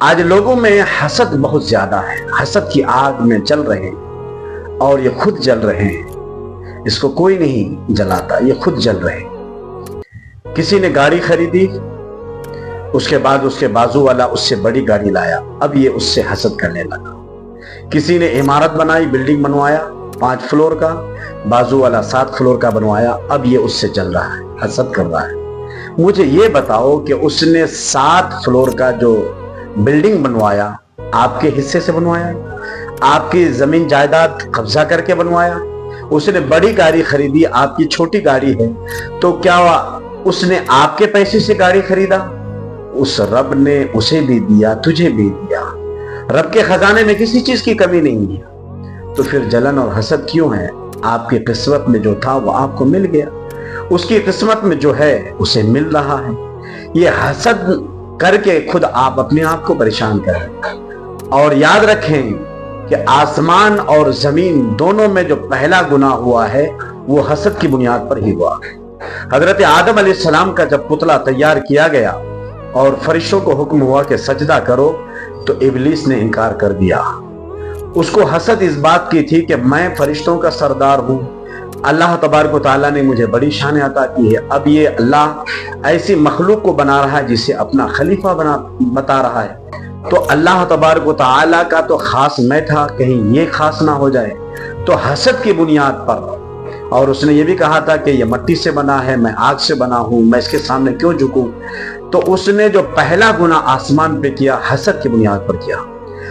آج لوگوں میں حسد بہت زیادہ ہے، حسد کی آگ میں جل رہے ہیں اور یہ خود جل رہے ہیں، اس کو کوئی نہیں جلاتا، یہ خود جل رہے ہیں۔ کسی نے گاڑی خریدی، اس کے بعد اس کے بازو والا اس سے بڑی گاڑی لایا، اب یہ اس سے حسد کرنے لگا۔ کسی نے عمارت بنائی، بلڈنگ بنوایا 5 فلور کا، بازو والا 7 فلور کا بنوایا، اب یہ اس سے چل رہا ہے، حسد کر رہا ہے۔ مجھے یہ بتاؤ کہ اس نے 7 فلور کا جو بلڈنگ بنوایا آپ کے حصے سے بنوایا، آپ کی زمین جائیداد قبضہ کر کے بنوایا؟ اس نے بڑی گاڑی خریدی، آپ کی چھوٹی گاڑی ہے، تو کیا اس نے آپ کے پیسے سے گاڑی خریدا؟ اس رب نے اسے بھی دیا، تجھے بھی دیا۔ رب کے خزانے میں کسی چیز کی کمی نہیں ہے، تو پھر جلن اور حسد کیوں ہے؟ آپ کی قسمت میں جو تھا وہ آپ کو مل گیا، اس کی قسمت میں جو ہے اسے مل رہا ہے۔ یہ حسد کر کے خود آپ اپنے آپ کو پریشان کریں، اور یاد رکھیں کہ آسمان اور زمین دونوں میں جو پہلا گناہ ہوا ہے وہ حسد کی بنیاد پر ہی ہوا۔ حضرت آدم علیہ السلام کا جب پتلا تیار کیا گیا اور فرشتوں کو حکم ہوا کہ سجدہ کرو، تو ابلیس نے انکار کر دیا۔ اس کو حسد اس بات کی تھی کہ میں فرشتوں کا سردار ہوں، اللہ تبارک و تعالیٰ نے مجھے بڑی شان عطا کی ہے، اب یہ اللہ ایسی مخلوق کو بنا رہا ہے جسے اپنا خلیفہ بتا رہا ہے، تو اللہ تبارک و تعالیٰ کا تو خاص میں تھا، کہیں یہ خاص نہ ہو جائے، تو حسد کی بنیاد پر۔ اور اس نے یہ بھی کہا تھا کہ یہ مٹی سے بنا ہے، میں آگ سے بنا ہوں، میں اس کے سامنے کیوں جھکوں؟ تو اس نے جو پہلا گناہ آسمان پہ کیا حسد کی بنیاد پر کیا،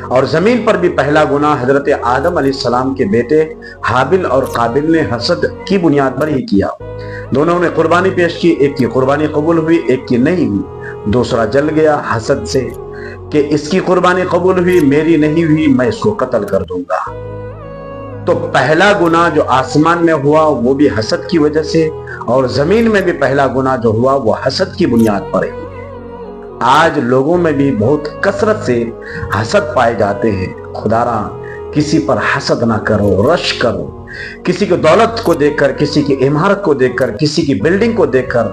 اور زمین پر بھی پہلا گناہ حضرت آدم علیہ السلام کے بیٹے حابل اور قابل نے حسد کی بنیاد پر ہی کیا۔ دونوں نے قربانی پیش کی، ایک کی قربانی قبول ہوئی، ایک کی نہیں ہوئی، دوسرا جل گیا حسد سے کہ اس کی قربانی قبول ہوئی، میری نہیں ہوئی، میں اس کو قتل کر دوں گا۔ تو پہلا گناہ جو آسمان میں ہوا وہ بھی حسد کی وجہ سے، اور زمین میں بھی پہلا گناہ جو ہوا وہ حسد کی بنیاد پر ہے۔ آج لوگوں میں بھی بہت کثرت سے حسد پائے جاتے ہیں۔ خدا را کسی پر حسد نہ کرو، رش کرو، کسی کی دولت کو دیکھ کر، کسی کی عمارت کو دیکھ کر، کسی کی بلڈنگ کو دیکھ کر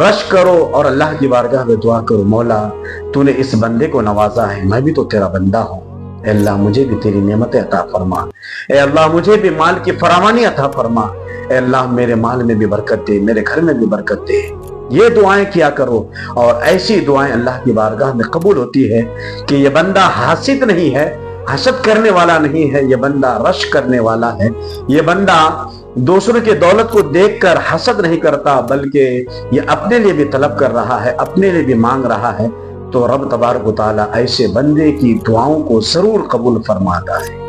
رش کرو، اور اللہ کی بارگاہ میں دعا کرو، مولا تو نے اس بندے کو نوازا ہے، میں بھی تو تیرا بندہ ہوں، اے اللہ مجھے بھی تیری نعمتیں عطا فرما، اے اللہ مجھے بھی مال کی فراوانی عطا فرما، اے اللہ میرے مال میں بھی برکت دے، میرے گھر میں بھی برکت دے۔ یہ دعائیں کیا کرو، اور ایسی دعائیں اللہ کی بارگاہ میں قبول ہوتی ہے کہ یہ بندہ حاسد نہیں ہے، حسد کرنے والا نہیں ہے، یہ بندہ رش کرنے والا ہے، یہ بندہ دوسروں کے دولت کو دیکھ کر حسد نہیں کرتا، بلکہ یہ اپنے لیے بھی طلب کر رہا ہے، اپنے لیے بھی مانگ رہا ہے۔ تو رب تبارک و تعالیٰ ایسے بندے کی دعاؤں کو ضرور قبول فرماتا ہے۔